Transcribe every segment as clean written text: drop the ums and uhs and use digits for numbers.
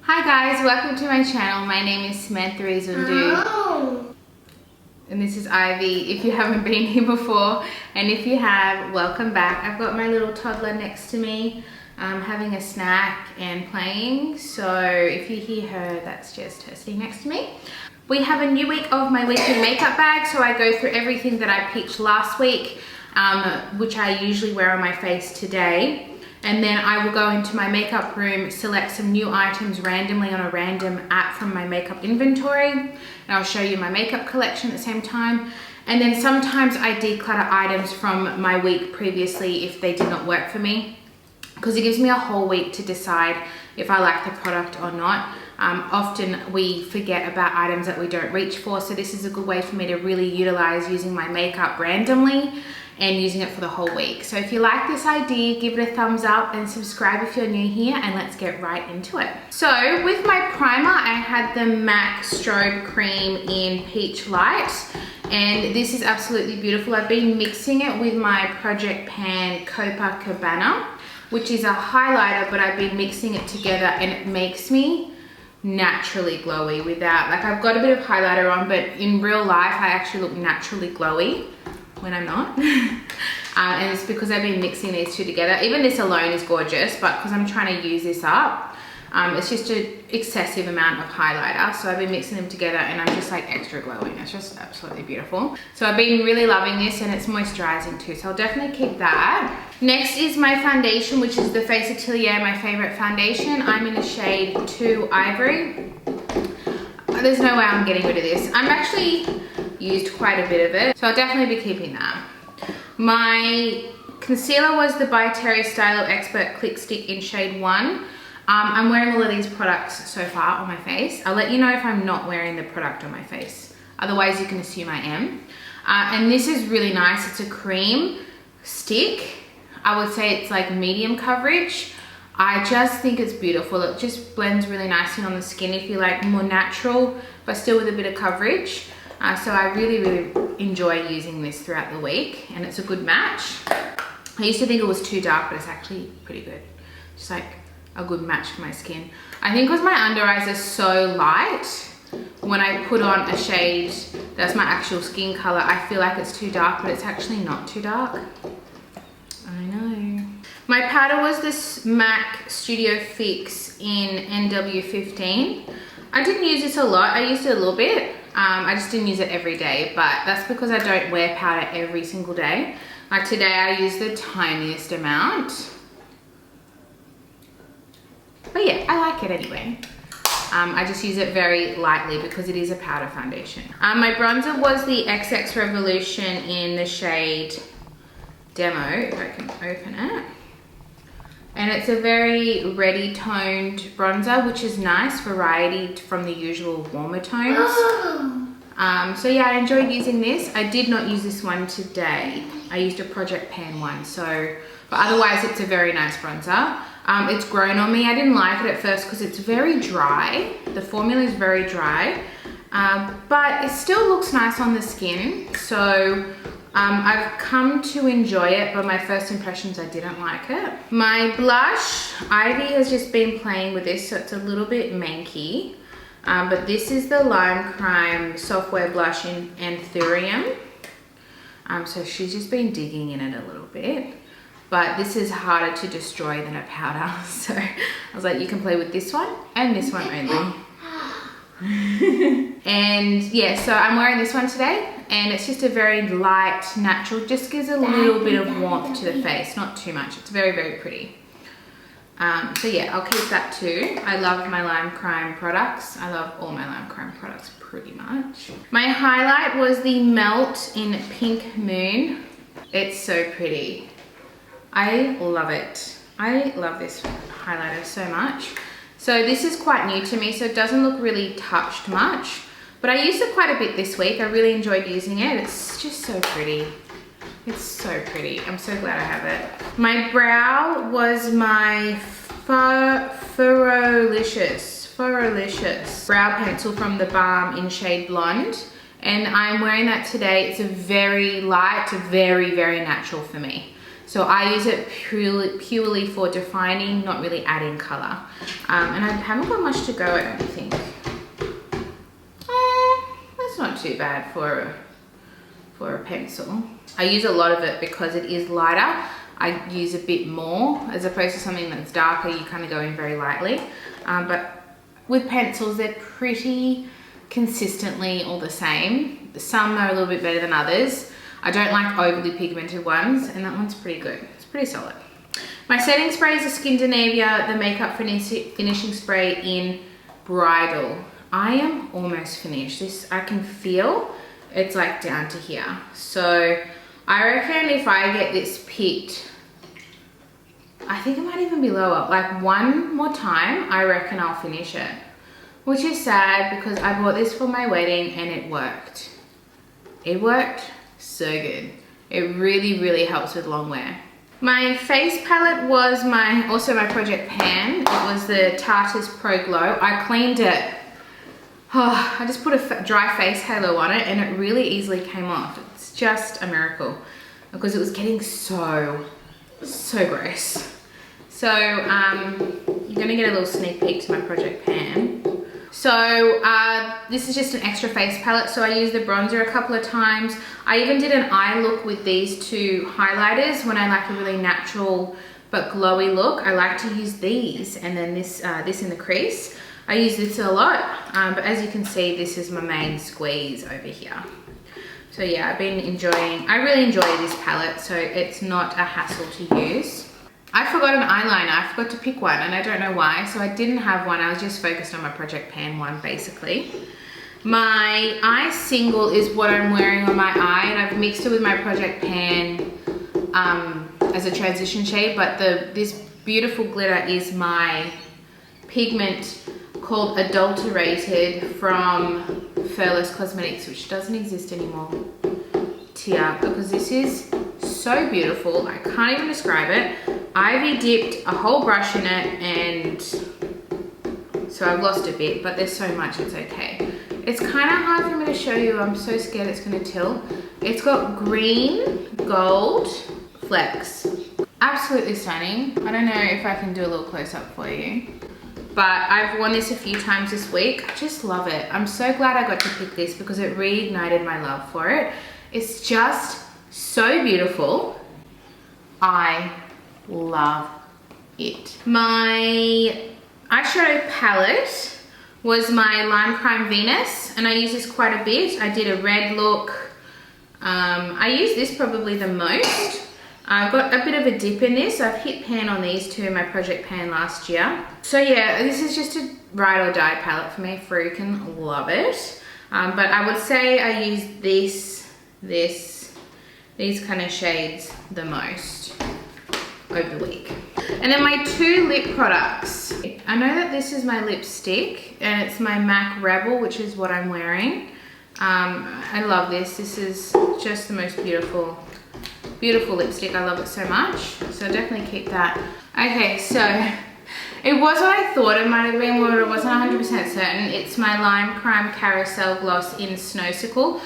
Hi guys, welcome to my channel. My name is Samantha Izundu. Oh. And this is Ivy, if you haven't been here before. And if you have, welcome back. I've got my little toddler next to me, having a snack and playing. So if you hear her, that's just her sitting next to me. We have a new week of my weekly makeup bag. So I go through everything that I pitched last week, which I usually wear on my face today. And then I will go into my makeup room, select some new items randomly on a random app from my makeup inventory. And I'll show you my makeup collection at the same time. And then sometimes I declutter items from my week previously if they did not work for me, because it gives me a whole week to decide if I like the product or not. Often we forget about items that we don't reach for. So this is a good way for me to really utilize using my makeup randomly and using it for the whole week. So if you like this idea, give it a thumbs up and subscribe if you're new here, and let's get right into it. So with my primer, I had the MAC Strobe Cream in Peach Light, and this is absolutely beautiful. I've been mixing it with my Project Pan Copacabana, which is a highlighter, but I've been mixing it together and it makes me naturally glowy without, like, I've got a bit of highlighter on, but in real life I actually look naturally glowy when I'm not. And it's because I've been mixing these two together. Even this alone is gorgeous, but because I'm trying to use this up, it's just an excessive amount of highlighter. So I've been mixing them together and I'm just like extra glowing. It's just absolutely beautiful. So I've been really loving this, and it's moisturizing too. So I'll definitely keep that. Next is my foundation, which is the Face Atelier, my favorite foundation. I'm in the shade 2 Ivory. There's no way I'm getting rid of this. I'm actually used quite a bit of it, so I'll definitely be keeping that. My concealer was the by Terry Stylo Expert Click Stick in shade 1. I'm wearing all of these products so far on my face. I'll let you know if I'm not wearing the product on my face. Otherwise, you can assume I am. And this is really nice. It's a cream stick. I would say it's like medium coverage. I just think it's beautiful. It just blends really nicely on the skin if you like more natural, but still with a bit of coverage. So I really enjoy using this throughout the week, and it's a good match. I used to think it was too dark, but it's actually pretty good. Just like a good match for my skin. I think because my under eyes are so light, when I put on a shade that's my actual skin color, I feel like it's too dark, but it's actually not too dark. I know. My powder was this MAC Studio Fix in NW15. I didn't use this a lot. I used it a little bit. I just didn't use it every day, but that's because I don't wear powder every single day. Like today I use the tiniest amount. But yeah, I like it anyway. I just use it very lightly because it is a powder foundation. My bronzer was the XX Revolution in the shade Demo, if I can open it. And it's a very reddy toned bronzer, which is nice variety from the usual warmer tones. So yeah, I enjoyed using this. I did not use this one today. I used a Project Pan one, but otherwise it's a very nice bronzer. It's grown on me. I didn't like it at first because it's very dry. The formula is very dry, but it still looks nice on the skin. So I've come to enjoy it, but my first impressions, I didn't like it. My blush, Ivy has just been playing with this, so it's a little bit manky. But this is the Lime Crime Software Blush in Anthurium. So she's just been digging in it a little bit. But this is harder to destroy than a powder. So I was like, you can play with this one and this one only. And yeah, so I'm wearing this one today, and it's just a very light, natural, just gives a little bit of warmth to the face, not too much. It's very pretty. So yeah, I'll keep that too. I love my Lime Crime products. I love all my Lime Crime products pretty much. My highlight was the Melt in Pink Moon. It's so pretty. I love it. I love this highlighter so much. So this is quite new to me, so it doesn't look really touched much, but I used it quite a bit this week. I really enjoyed using it. It's just so pretty. It's so pretty. I'm so glad I have it. My brow was my Furrowlicious brow pencil from the Balm in shade Blonde, and I'm wearing that today. It's a very light, very natural for me. So I use it purely for defining, not really adding color. And I haven't got much to go, I don't think. That's not too bad for a pencil. I use a lot of it because it is lighter. I use a bit more as opposed to something that's darker. You kind of go in very lightly. But with pencils, they're pretty consistently all the same. Some are a little bit better than others. I don't like overly pigmented ones, and that one's pretty good. It's pretty solid. My setting spray is a Skindinavia, the makeup finishing spray in Bridal. I am almost finished. This, I can feel it's like down to here. So I reckon if I get this picked, I think it might even be lower. Like one more time, I reckon I'll finish it. Which is sad because I bought this for my wedding and it worked. It worked so good. It really, really helps with long wear. My face palette was also my Project Pan. It was the Tarte's Pro Glow. I cleaned it. Oh, I just put a dry face halo on it and it really easily came off. It's just a miracle because it was getting so gross. So you're gonna get a little sneak peek to my Project Pan. So this is just an extra face palette. So I used the bronzer a couple of times. I even did an eye look with these two highlighters when I like a really natural but glowy look. I like to use these and then this in the crease. I use this a lot, but as you can see, this is my main squeeze over here. So yeah, I've been enjoying, I really enjoy this palette, so it's not a hassle to use. I forgot an eyeliner, I forgot to pick one and I don't know why, so I didn't have one. I was just focused on my Project Pan one basically. My eye single is what I'm wearing on my eye and I've mixed it with my Project Pan as a transition shade, but this beautiful glitter is my pigment called Adulterated from Furless Cosmetics, which doesn't exist anymore. Tia, because this is so beautiful, I can't even describe it. Ivy dipped a whole brush in it and so I've lost a bit, but there's so much, it's okay. It's kind of hard for me to show you, I'm so scared it's gonna tilt. It's got green, gold flecks. Absolutely stunning. I don't know if I can do a little close up for you. But I've worn this a few times this week. I just love it. I'm so glad I got to pick this because it reignited my love for it. It's just so beautiful. I love it. My eyeshadow palette was my Lime Crime Venus and I use this quite a bit. I did a red look. I use this probably the most. I've got a bit of a dip in this. I've hit pan on these two in my Project Pan last year. So yeah, this is just a ride or die palette for me. Freaking love it. But I would say I use these kind of shades the most over the week. And then my two lip products. I know that this is my lipstick and it's my MAC Rebel, which is what I'm wearing. I love this. This is just the most beautiful lipstick. I love it so much. So definitely keep that. Okay, so it was what I thought it might have been, but it wasn't 100% certain. It's my Lime Crime Carousel Gloss in Snowsicle.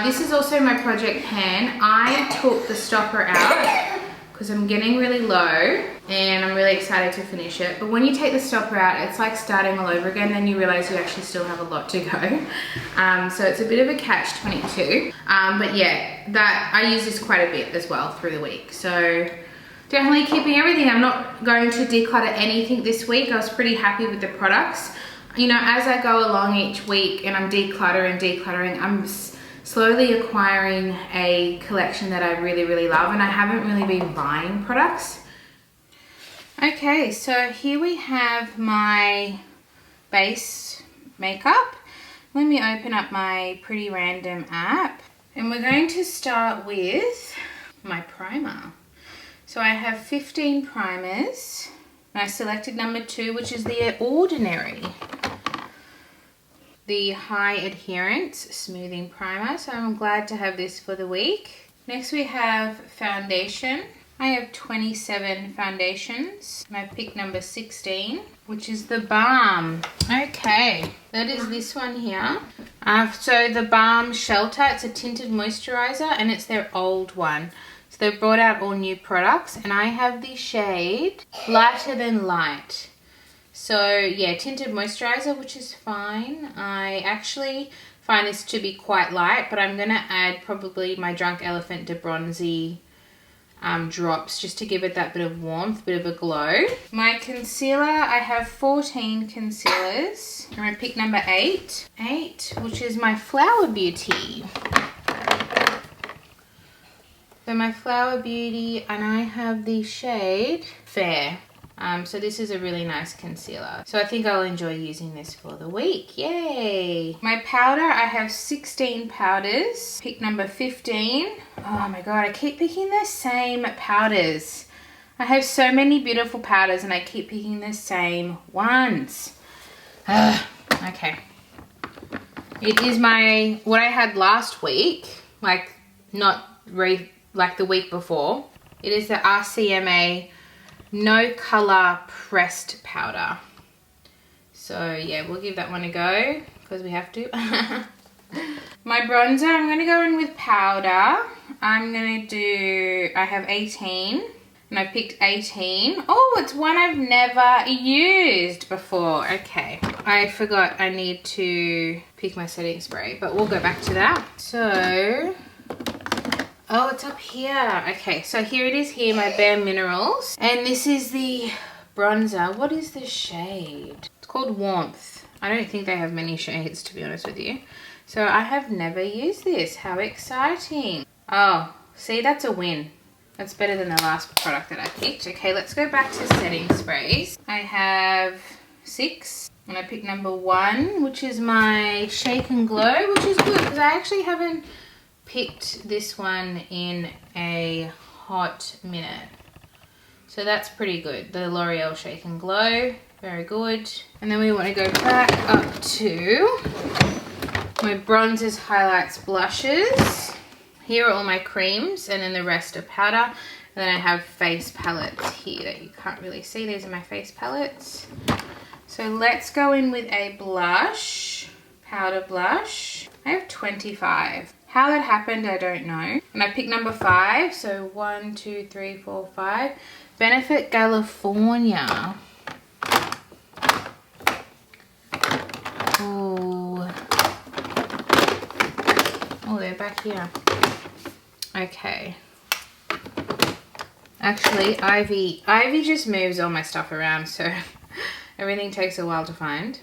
This is also my Project Pan. I took the stopper out because I'm getting really low and I'm really excited to finish it. But when you take the stopper out, it's like starting all over again, then you realize you actually still have a lot to go. So it's a bit of a catch-22. But yeah, I use this quite a bit as well through the week. So definitely keeping everything. I'm not going to declutter anything this week. I was pretty happy with the products. You know, as I go along each week and I'm decluttering, I'm slowly acquiring a collection that I really, really love, and I haven't really been buying products. Okay, so here we have my base makeup. Let me open up my Pretty Random app, and we're going to start with my primer. So I have 15 primers, and I selected number 2, which is the Ordinary. The High Adherence Smoothing Primer, so I'm glad to have this for the week. Next we have foundation. I have 27 foundations and I picked number 16, which is the Balm. Okay, that is this one here. So the Balm Shelter, it's a tinted moisturizer and it's their old one. So They've brought out all new products and I have the shade Lighter Than Light. So yeah, tinted moisturizer, which is fine. I actually find this to be quite light, but I'm gonna add probably my Drunk Elephant De Bronzy drops just to give it that bit of warmth, bit of a glow. My concealer, I have 14 concealers. I'm gonna pick number 8, which is my Flower Beauty. So my Flower Beauty, and I have the shade Fair. So this is a really nice concealer. So I think I'll enjoy using this for the week. Yay! My powder, I have 16 powders. Pick number 15. Oh my god, I keep picking the same powders. I have so many beautiful powders and I keep picking the same ones. Okay. It is what I had last week, like the week before. It is the RCMA No Color Pressed Powder. So yeah, we'll give that one a go because we have to. My bronzer, I'm going to go in with powder. I have 18 and I picked 18. Oh, it's one I've never used before. Okay, I forgot I need to pick my setting spray, but we'll go back to that. So, oh, it's up here. Okay, so here it is here, my Bare Minerals. And this is the bronzer. What is the shade? It's called Warmth. I don't think they have many shades, to be honest with you. So I have never used this. How exciting. Oh, see, that's a win. That's better than the last product that I picked. Okay, let's go back to setting sprays. I have 6. And I picked number 1, which is my Shake and Glow, which is good because I actually haven't picked this one in a hot minute. So that's pretty good. The L'Oreal Shake and Glow, very good. And then we want to go back up to my bronzers, highlights, blushes. Here are all my creams and then the rest are powder. And then I have face palettes here that you can't really see. These are my face palettes. So let's go in with a blush, powder blush. I have 25. How that happened, I don't know. And I picked number 5. So 1, 2, 3, 4, 5. Benefit California. Oh, they're back here. Okay. Actually, Ivy just moves all my stuff around, so everything takes a while to find.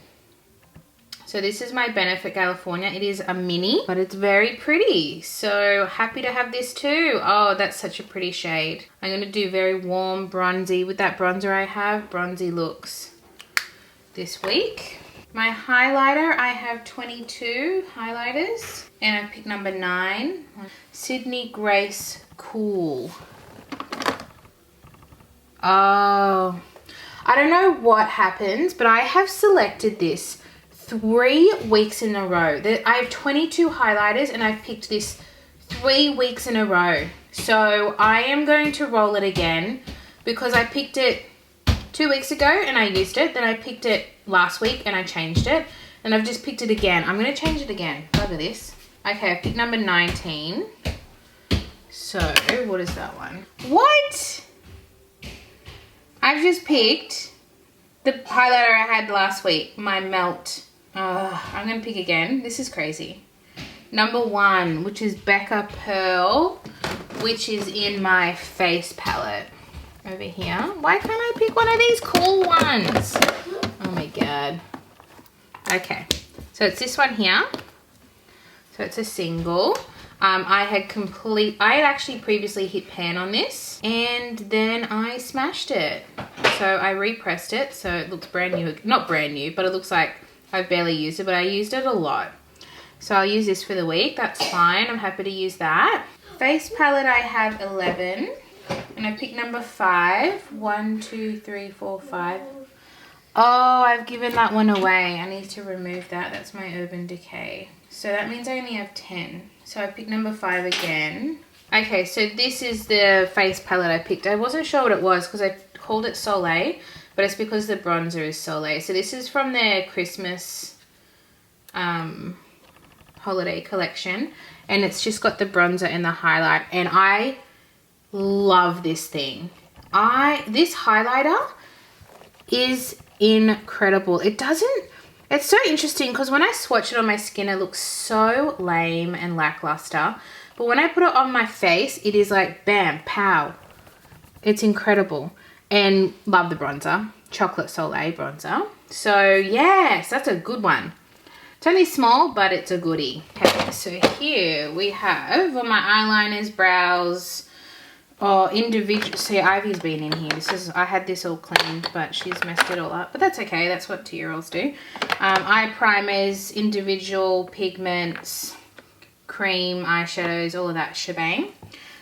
So this is my Benefit California. It is a mini, but it's very pretty. So happy to have this too. Oh, that's such a pretty shade. I'm going to do very warm bronzy with that bronzer I have. Bronzy looks this week. My highlighter, I have 22 highlighters. And I picked number 9. Sydney Grace Cool. Oh, I don't know what happens, but I have selected this 3 weeks in a row. I have 22 highlighters and I've picked this 3 weeks in a row. So I am going to roll it again because I picked it 2 weeks ago and I used it. Then I picked it last week and I changed it. And I've just picked it again. I'm going to change it again. Look at this. Okay, I picked number 19. So, what is that one? What? I've just picked the highlighter I had last week. My Melt. I'm going to pick again. This is crazy. Number 1, which is Becca Pearl, which is in my face palette. Over here. Why can't I pick one of these cool ones? Oh my god. Okay. So it's this one here. So it's a single. I had actually previously hit pan on this and then I smashed it. So I repressed it so it looks brand new. Not brand new, but it looks like I've barely used it, but I used it a lot. So I'll use this for the week. That's fine. I'm happy to use that. Face palette, I have 11 and I picked number 5. 1, 2, 3, 4, 5. Oh, I've given that one away. I need to remove that. That's my Urban Decay. So that means I only have 10. So I picked number 5 again. Okay, so this is the face palette I picked. I wasn't sure what it was because I called it Soleil, but it's because the bronzer is Soleil. So this is from their Christmas holiday collection. And it's just got the bronzer and the highlight. And I love this thing. This highlighter is incredible. It's so interesting because when I swatch it on my skin, it looks so lame and lackluster. But when I put it on my face, it is like bam, pow. It's incredible. And love the bronzer, Chocolate Soleil bronzer. So yes, that's a good one. It's only small, but it's a goodie. Okay, so here we have all my eyeliners, brows, individual. See, Ivy's been in here. I had this all cleaned, but she's messed it all up. But that's okay. That's what 2-year-olds do. Eye primers, individual pigments, cream, eyeshadows, all of that shebang.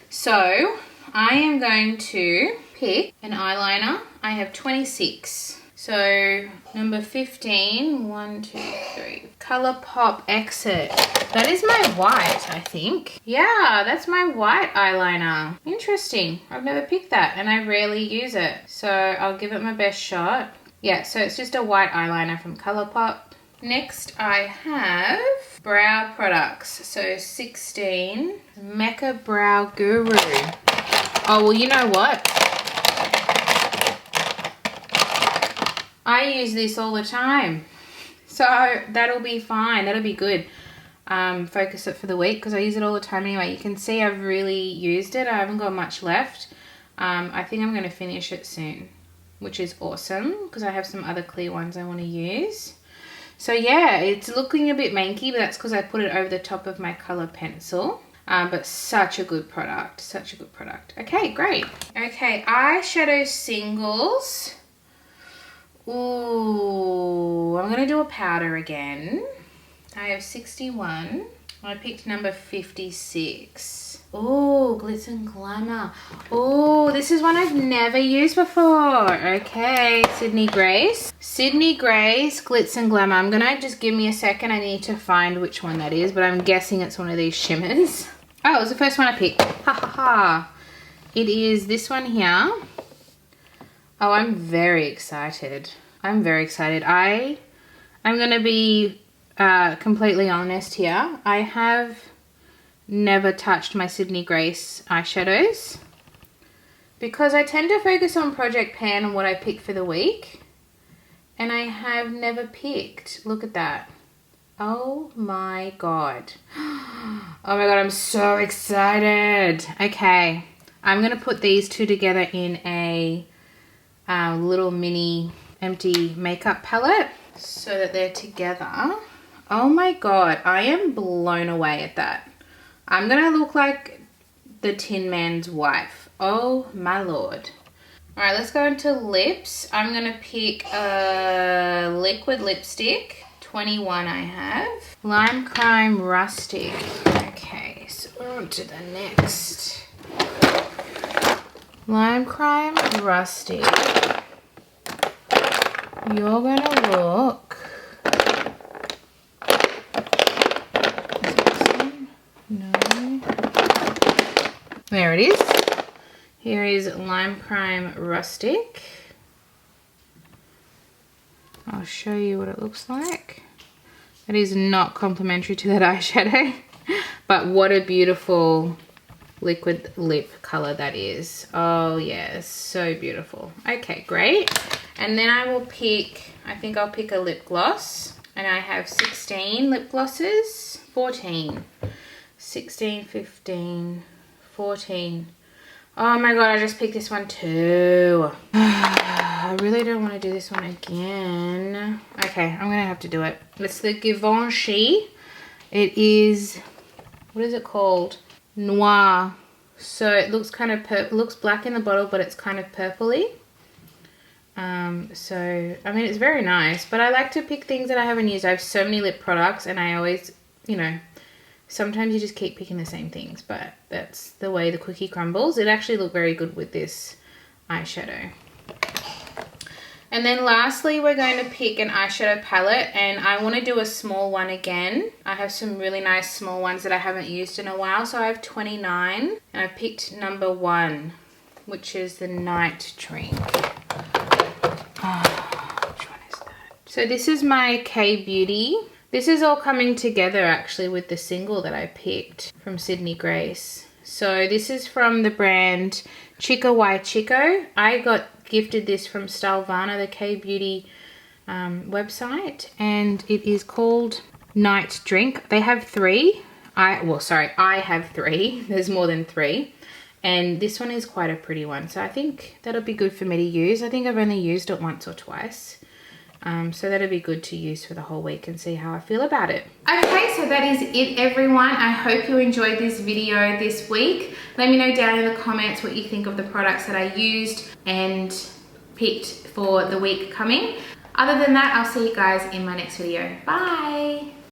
So I am going to pick an eyeliner. I have 26. So number 15, 1, 2, 3, ColourPop Exit. That is my white, I think. Yeah, that's my white eyeliner. Interesting. I've never picked that and I rarely use it. So I'll give it my best shot. Yeah, so it's just a white eyeliner from ColourPop. Next I have brow products. So 16, Mecca Brow Guru. Oh, well, you know what? I use this all the time. So that'll be fine. That'll be good. Focus it for the week because I use it all the time anyway. You can see I've really used it. I haven't got much left. I think I'm going to finish it soon, which is awesome because I have some other clear ones I want to use. So yeah, it's looking a bit manky, but that's because I put it over the top of my color pencil. But such a good product. Such a good product. Okay, great. Okay, eyeshadow singles. Ooh, I'm going to do a powder again. I have 61. I picked number 56. Oh, Glitz and Glamour. Oh, this is one I've never used before. Okay, Sydney Grace. Sydney Grace, Glitz and Glamour. I'm going to just give me a second. I need to find which one that is, but I'm guessing it's one of these shimmers. Oh, it was the first one I picked. Ha ha ha. It is this one here. Oh, I'm very excited. I'm very excited. I'm going to be completely honest here. I have never touched my Sydney Grace eyeshadows because I tend to focus on Project Pan and what I pick for the week. And I have never picked. Look at that. Oh my God. Oh my God, I'm so excited. Okay, I'm going to put these two together in a little mini empty makeup palette so that they're together. Oh my God, I am blown away at that. I'm gonna look like the Tin Man's wife. Oh my Lord. All right, let's go into lips. I'm gonna pick a liquid lipstick. 21 I have. Lime Crime Rustic. Okay, so on to the next. Lime Crime Rustic. You're gonna look. No. There it is. Here is Lime Crime Rustic. I'll show you what it looks like. It is not complimentary to that eyeshadow, but what a beautiful liquid lip color that is. Oh yes, so beautiful. Okay, great. And then I will pick, I think I'll pick a lip gloss. And I have 16 lip glosses. 14. 16, 15, 14. Oh my God, I just picked this one too. I really don't want to do this one again. Okay, I'm going to have to do it. It's the Givenchy. It is, what is it called? Noir. So it looks kind of purple, looks black in the bottle, but it's kind of purpley. So, I mean, it's very nice, but I like to pick things that I haven't used. I have so many lip products and I always, you know, sometimes you just keep picking the same things, but that's the way the cookie crumbles. It actually looked very good with this eyeshadow. And then lastly, we're going to pick an eyeshadow palette, and I want to do a small one again. I have some really nice small ones that I haven't used in a while. So I have 29 and I picked number 1, which is the Night Drink. Which one is that? So this is my K-Beauty. This is all coming together actually with the single that I picked from Sydney Grace. So this is from the brand Chico y Chico. I got gifted this from Stylevana, the K-beauty website, and it is called Night Drink. They have 3. I have 3. There's more than 3. And this one is quite a pretty one. So I think that'll be good for me to use. I think I've only used it once or twice. So that'll be good to use for the whole week and see how I feel about it. Okay, so that is it, everyone. I hope you enjoyed this video this week. Let me know down in the comments what you think of the products that I used and picked for the week coming. Other than that, I'll see you guys in my next video. Bye.